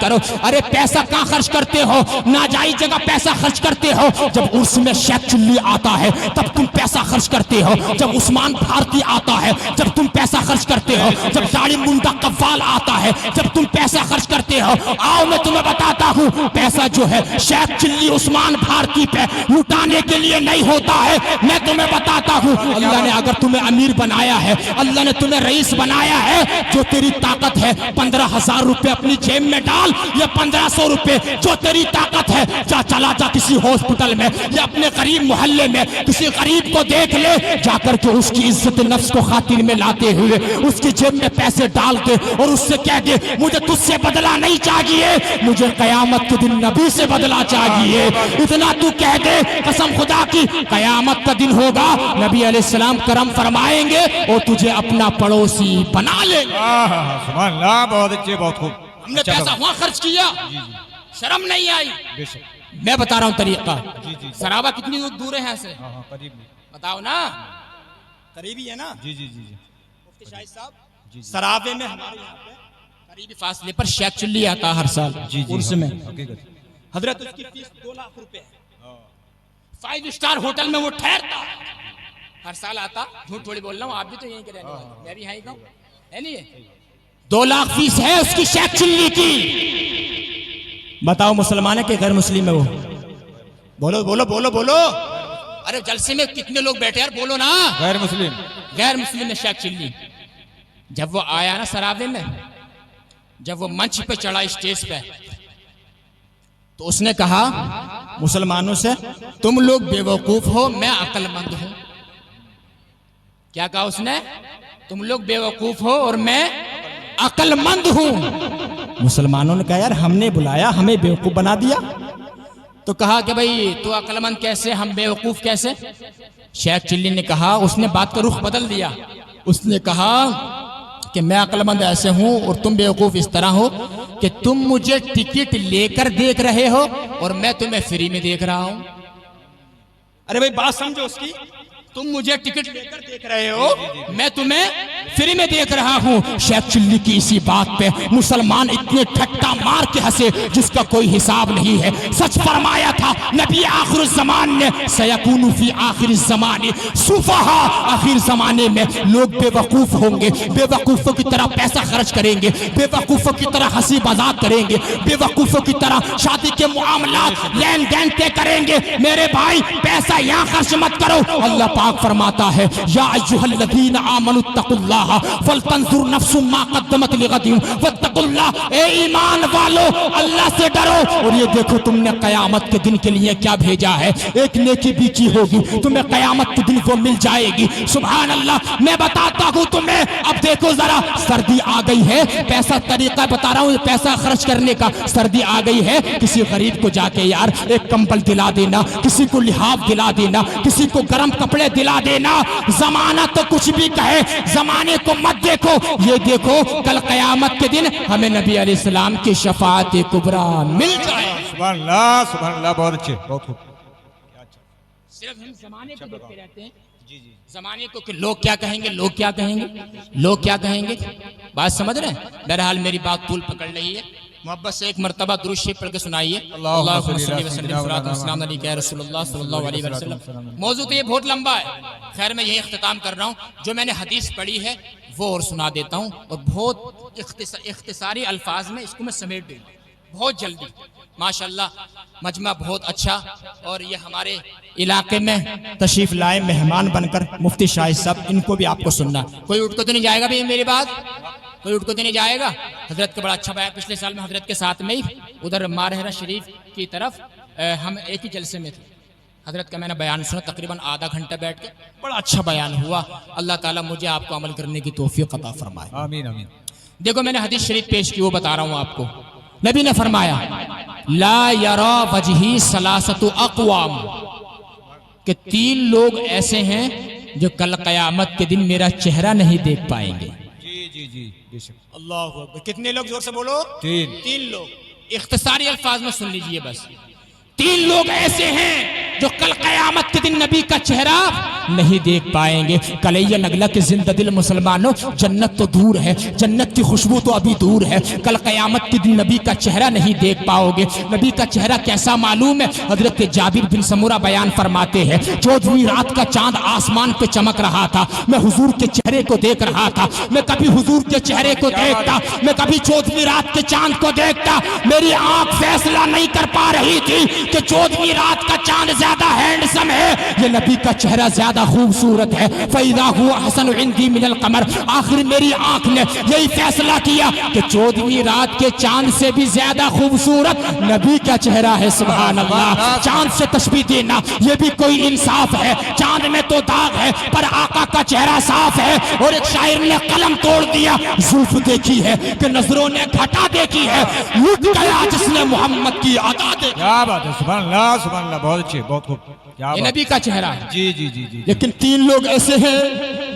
کرو. ارے پیسہ کہاں خرچ کرتے ہو؟ ناجائز جگہ پیسہ خرچ کرتے ہو. جب عرس میں شیخ چلی آتا ہے تب تم پیسہ خرچ کرتے ہو. جب عثمان بھارتی آتا ہے جب تم پیسہ خرچ کرتے ہو. جب داڑھی منڈا قوال آتا ہے جب تم پیسہ خرچ کرتے ہو. آؤ میں تمہیں بتاتا ہوں پیسہ جو ہے شیخ چلی عثمان بھارتی پہ لٹانے کے لیے نہیں ہوتا ہے. میں تمہیں بتاتا ہوں اللہ نے اگر تمہیں امیر بنایا ہے, اللہ نے تمہیں رئیس بنایا ہے, جو تیری طاقت ہے 15,000 روپے اپنی جیب میں ڈال یا 1,500 روپے جو تیری طاقت ہے جا چلا جا کسی ہاسپٹل میں یا اپنے غریب محلے میں کسی غریب کو دیکھ لے, جا کر کے اس کی عزت نفس کو خاطر میں لاتے ہوئے اس کی جیب میں پیسے ڈال کے اور اس سے کہہ دے مجھے تجھ سے بدلہ نہیں چاہیے, مجھے قیامت کے دن نبی سے بدلہ چاہیے. اتنا تو کہہ دے قسم خدا کی قیامت کا دن ہوگا نبی علیہ السلام کرم فرمائیں گے اور تجھے اپنا پڑوسی بنا لیں گے. سبحان اللہ, بہت اچھے, بہت خوب. ہم نے پیسہ وہاں خرچ کیا, شرم نہیں آئی. میں بتا رہا ہوں طریقہ. سرابہ کتنی دور ہے یہاں سے؟ بتاؤ نا, قریبی ہے نا. مفتی شاہد صاحب سرابے میں ہمارے یہاں پہ قریبی فاصلے پر شیخ چلی آتا ہر سال عرس میں. حضرت اس کی فیس 2 لاکھ روپے ہے. 5 اسٹار ہوٹل میں وہ ٹھہرتا ہر سال آتا. جھوٹ تھوڑی بول رہا ہوں, آپ بھی تو یہیں کے رہنے والے, میں بھی یہیں کا ہوں, ہے نہیں. 2 لاکھ فیس ہے اس کی شیخ چلی کی. بتاؤ مسلمان ہے کہ غیر مسلم ہے وہ؟ بولو بولو بولو بولو. ارے جلسے میں کتنے لوگ بیٹھے یار, بولو نا. غیر مسلم, غیر مسلم نے شیخ چلی. جب وہ آیا نا سراوے میں, جب وہ منچ پہ چڑھا اسٹیج پہ, تو اس نے کہا مسلمانوں سے تم لوگ بے وقوف ہو میں عقل مند ہوں. کیا کہا اس نے؟ تم لوگ بے وقوف ہو اور میں عقل مند ہوں. مسلمانوں نے کہا یار ہم نے بلایا ہمیں بے وقوف بنا دیا. تو کہا کہ بھئی تو عقل مند کیسے, ہم بے وقوف کیسے؟ شیخ چلی نے کہا, اس نے بات کا رخ بدل دیا. اس نے کہا کہ میں عقل مند ایسے ہوں اور تم بے وقوف اس طرح ہو کہ تم مجھے ٹکٹ لے کر دیکھ رہے ہو اور میں تمہیں فری میں دیکھ رہا ہوں. ارے بھئی بات سمجھو اس کی. تم مجھے ٹکٹ لے کر دیکھ رہے ہو, میں تمہیں فری میں دیکھ رہا ہوں. شیخ چلی کی اسی بات پہ مسلمان اتنے ٹھٹا مار کے ہنسے جس کا کوئی حساب نہیں ہے. سچ فرمایا تھا نبی آخر الزمان نے, سیکون فی آخر الزمان سفہا, آخر زمانے میں لوگ بے وقوف ہوں گے, بے وقوفوں کی طرح پیسہ خرچ کریں گے, بے وقوفوں کی طرح ہنسی مذاق کریں گے, بے وقوفوں کی طرح شادی کے معاملات لین دین طے کریں گے. میرے بھائی پیسہ یہاں خرچ مت کرو. اللہ پاک فرماتا ہے یا ایھا الذین آمنوا اتقوا اللہ فلتنظر نفس ما قدمت لغد واتقوا اللہ. اے ایمان والو اللہ سے ڈرو اور یہ دیکھو تم نے قیامت کے دن کے لیے کیا بھیجا ہے. ایک نیکی بھی کی ہوگی تمہیں قیامت کے دن کو مل جائے گی. سبحان اللہ. میں بتاتا ہوں تمہیں, اب دیکھو ذرا سردی آ گئی ہے, پیسہ طریقہ بتا رہا ہوں پیسہ خرچ کرنے کا. سردی آ گئی ہے, کسی غریب کو جا کے یار ایک کمبل دلا دینا, کسی کو لحاف دلا دینا, کسی کو گرم کپڑے دلا دینا. زمانہ تو کچھ بھی کہے, زمانے کو مت دیکھو, یہ دیکھو کل قیامت کے دن ہمیں نبی علیہ السلام کی شفاعت کبریٰ مل جائے. سبحان اللہ, سبحان اللہ, بہت اچھے, بہت خوب. صرف ہم زمانے کو دیکھتے رہتے ہیں, زمانے کو کہ لوگ کیا کہیں گے, لوگ کیا کہیں گے, لوگ کیا کہیں گے. بات سمجھ رہے ہیں؟ بہرحال میری بات طول پکڑ رہی ہے. محبت سے ایک مرتبہ درود شریف پڑھ کے سنائیے. اللہم صلی وسلم صلاۃ و سلام علیک یا رسول اللہ صلی اللہ علیہ وسلم. موضوع تو یہ بہت لمبا ہے, خیر میں یہی اختتام کر رہا ہوں. جو میں نے حدیث پڑھی ہے وہ اور سنا دیتا ہوں, اور بہت اختصاری الفاظ میں اس کو میں سمیٹ دوں بہت جلدی. ماشاءاللہ مجمع بہت اچھا, اور یہ ہمارے علاقے میں تشریف لائے مہمان بن کر مفتی شاہد صاحب, ان کو بھی آپ کو سننا. کوئی اٹھ کو تو نہیں جائے گا بھی میری بات, کوئی اٹھ کو تو نہیں جائے گا. حضرت کا بڑا اچھا بیان, پچھلے سال میں حضرت کے ساتھ میں ہی ادھر مارہرہ شریف کی طرف ہم ایک ہی جلسے میں تھے. حضرت کا میں نے بیان سنا تقریباً آدھا گھنٹہ بیٹھ کے, بڑا اچھا بیان ہوا. اللہ تعالیٰ مجھے آپ کو عمل کرنے کی توفیق عطا فرمائے. آمین آمین. دیکھو میں نے حدیث شریف پیش کی, وہ بتا رہا ہوں آپ کو. نبی نے فرمایا لا یرا وجہی ثلاثۃ اقوام, کہ 3 لوگ ایسے ہیں جو کل قیامت کے دن میرا چہرہ نہیں دیکھ پائیں گے. جی بے شک. اللہ اکبر. کتنے لوگ, زور سے بولو. 3 لوگ. اختصاری الفاظ میں سن لیجئے بس. 3 لوگ ایسے ہیں جو کل قیامت کے دن نبی کا چہرہ نہیں دیکھ پائیں گے۔ کلیہ نگلا کے زندہ دل مسلمانوں، جنت تو دور ہے، جنت کی خوشبو تو ابھی دور ہے، کل قیامت کے دن نبی کا چہرہ نہیں دیکھ پاؤ گے۔ نبی کا چہرہ کیسا معلوم ہے؟ حضرت جابر بن سمورہ بیان فرماتے ہیں، 14ویں رات کا چاند آسمان پہ چمک رہا تھا، میں حضور کے چہرے کو دیکھ رہا تھا، میں کبھی حضور کے چہرے کو دیکھتا، میں کبھی 14ویں رات کے چاند کو دیکھتا، میری آنکھ فیصلہ نہیں کر پا رہی تھی کہ 14ویں رات کا چاند زیادہ ہینڈسم ہے، یہ نبی کا چہرہ زیادہ خوبصورت ہے۔ فَإِذَا هُوَ أَحْسَنُ عِنْدِي مِنَ الْقَمَرِ، آخر میری آنکھ نے یہی فیصلہ کیا کہ 14ویں رات کے چاند سے بھی زیادہ خوبصورت نبی کا چہرہ ہے۔ سبحان اللہ، چاند سے تشبیہ دینا یہ بھی کوئی انصاف ہے؟ چاند میں تو داغ ہے پر آقا کا چہرہ صاف ہے۔ اور ایک شاعر نے قلم توڑ دیا، زلف دیکھی ہے کہ نظروں نے گھٹا دیکھی ہے، لٹ گیا جس نے محمد کی ادا دیکھی۔ کیا بات ہے، سبحان اللہ سبحان اللہ، بہت اچھے، بہت خوب، کیا یہ بات نبی کا چہرہ ہے۔ جی جی جی جی لیکن 3 لوگ ایسے ہیں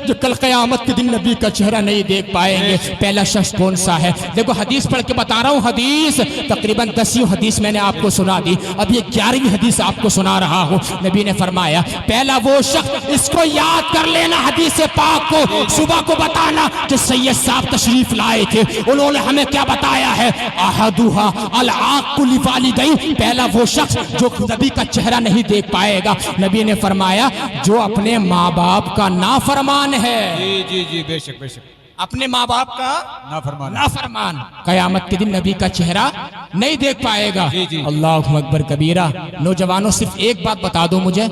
جو کل قیامت کے دن نبی کا چہرہ نہیں دیکھ پائیں گے۔ پہلا شخص کون سا ہے؟ دیکھو حدیث پڑھ کے بتا رہا ہوں، حدیث تقریباً 10 حدیث میں نے آپ کو سنا دی، اب یہ 11ویں حدیث آپ کو سنا رہا ہوں۔ نبی نے فرمایا پہلا وہ شخص، اس کو یاد کر لینا، حدیث پاک کو صبح کو بتانا کہ سید صاحب تشریف لائے تھے، انہوں نے ہمیں کیا بتایا ہے؟ احدھا العاق لوالدیہ، پہلا وہ شخص جو نبی کا چہرہ نہیں دیکھ پائے گا۔ نبی نے فرمایا جو اپنے ماں باپ کا نافرمان ہے، جی جی جی، بے شک بے شک، اپنے ماں باپ کا نافرمان، نافرمان قیامت کے دن نبی کا چہرہ نہیں دیکھ پائے گا۔ جی جی۔ اللہ اکبر کبیرہ۔ نوجوانوں صرف ایک بات بتا دو مجھے،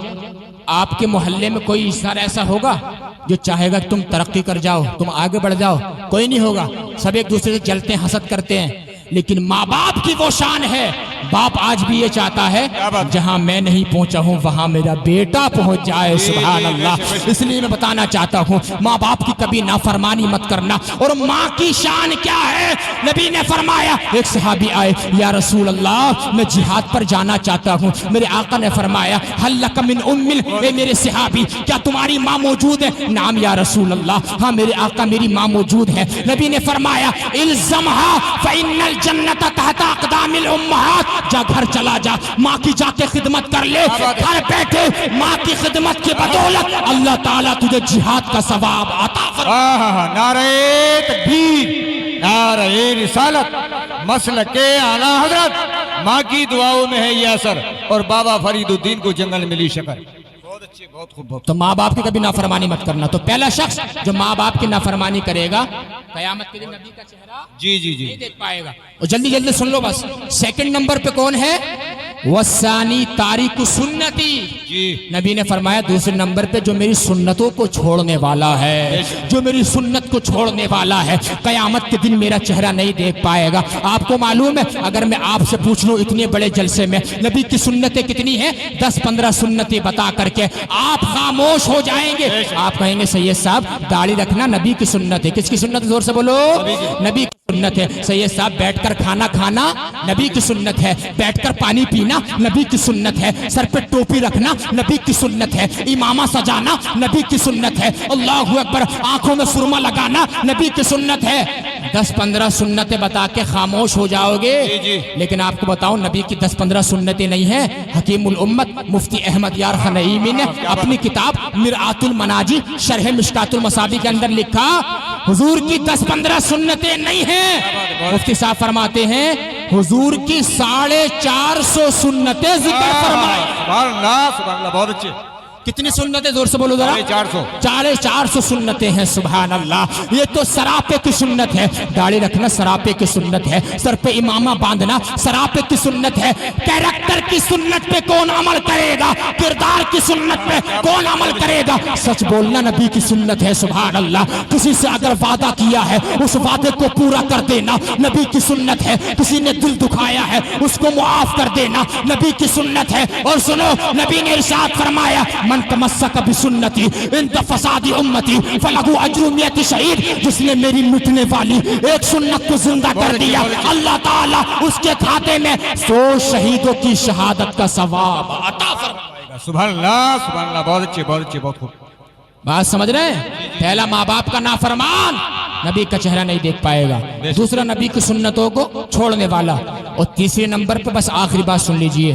آپ کے محلے میں کوئی انسان ایسا ہوگا جو چاہے گا کہ تم ترقی کر جاؤ، تم آگے بڑھ جاؤ؟ کوئی نہیں ہوگا، سب ایک دوسرے سے جلتے ہیں، حسد کرتے ہیں۔ لیکن ماں باپ کی وہ شان ہے، باپ آج بھی یہ چاہتا ہے جہاں میں نہیں پہنچا ہوں وہاں میرا بیٹا پہنچ جائے۔ سبحان اللہ۔ اس لیے میں بتانا چاہتا ہوں ماں باپ کی کبھی نافرمانی مت کرنا۔ اور ماں کی شان کیا ہے؟ نبی نے فرمایا، ایک صحابی آئے، یا رسول اللہ میں جہاد پر جانا چاہتا ہوں۔ میرے آقا نے فرمایا حل لک من ام، اے میرے صحابی کیا تمہاری ماں موجود ہے؟ نعم یا رسول اللہ، ہاں میرے آقا میری ماں موجود ہے۔ نبی نے فرمایا الزمھا فإن الجنت تحت اقدام الامہات، جا گھر چلا جا، ماں کی جا کے خدمت کر لے، گھر بیٹھے ماں کی خدمت کی بدولت اللہ تعالیٰ تجھے جہاد کا ثواب عطا فرمائے۔ نعرہ تکبیر، نعرہ رسالت، مسلک اعلی حضرت، ماں کی دعاؤں میں ہے یہ اثر، اور بابا فرید الدین کو جنگل ملی شکر۔ بہت اچھے، بہت خوب، بہت تو ماں باپ کی کبھی نافرمانی مت کرنا۔ تو پہلا شخص جو ماں باپ کی نافرمانی کرے گا قیامت کے دن نبی کا چہرہ جی جی جی نہیں دیکھ پائے گا۔ اور جلدی جلدی سن لو بس، سیکنڈ نمبر پہ کون ہے؟ وَالثَّانِي تَارِكُ سُنَّتِي، جی، نبی نے فرمایا دوسرے نمبر پہ جو میری سنتوں کو چھوڑنے والا ہے، جو میری سنت کو چھوڑنے والا ہے قیامت کے دن میرا چہرہ نہیں دیکھ پائے گا۔ آپ کو معلوم ہے اگر میں آپ سے پوچھ لوں اتنے بڑے جلسے میں نبی کی سنتیں کتنی ہیں، 10-15 سنتیں بتا کر کے آپ خاموش ہو جائیں گے۔ آپ کہیں گے سید صاحب داڑھی رکھنا نبی کی سنت ہے، کس کی سنت ہے؟ زور سے بولو، نبی کی سنت ہے۔ سید صاحب بیٹھ کر کھانا کھانا نبی کی سنت ہے، بیٹھ کر پانی پینا نبی کی سنت ہے، سر پہ ٹوپی رکھنا نبی کی سنت ہے، امامہ سجانا نبی کی سنت ہے، اللہ اکبر، آنکھوں میں سرما لگانا نبی کی سنت ہے۔ 10-15 سنتیں بتا کے خاموش ہو جاؤ گے، لیکن آپ کو بتاؤں نبی کی 10-15 سنتیں نہیں ہیں۔ حکیم الامت مفتی احمد یار خنعیمی نے اپنی کتاب مرآت المناجی شرح مشکات المصابیح کے اندر لکھا حضور کی 10-15 سنتیں نہیں ہیں، مفتی صاحب فرماتے ہیں حضور کی 450 سنتیں ذکر فرمائے۔ سبحان اللہ سبحان اللہ، بہت اچھے۔ کتنی سنتیں؟ زور سے بولو ذرا۔ 450 سنتیں ہیں، سبحان اللہ۔ یہ تو سراپے کی سنت ہے، داڑھی رکھنا سراپے کی سنت ہے، سر پہ امامہ باندھنا سراپے کی سنت ہے۔ کیریکٹر کی سنت پہ کون عمل کرے گا؟ کردار کی سنت پہ کون عمل کرے گا؟ سچ بولنا نبی کی سنت ہے، سبحان اللہ۔ کسی سے اگر وعدہ کیا ہے اس وعدے کو پورا کر دینا نبی کی سنت ہے۔ کسی نے دل دکھایا ہے اس کو معاف کر دینا نبی کی سنت ہے۔ اور سنو نبی نے ارشاد فرمایا من تمسک بسنتی عند فساد امتی فلہ اجر 100 شہید، جس نے میری مٹنے والی ایک سنت کو زندہ کر دیا اللہ تعالیٰ اس کے کھاتے میں 100 شہیدوں کی شہادت کا ثواب عطا فرمائے۔ سبحان اللہ سبحان اللہ، بہت اچھے، بہت اچھے، بہت خوب۔ بات سمجھ رہے ہیں؟ پہلا ماں باپ کا نافرمان نبی کا چہرہ نہیں دیکھ پائے گا، دوسرا نبی کی سنتوں کو چھوڑنے والا، اور تیسرے نمبر پہ بس آخری بات سن لیجئے،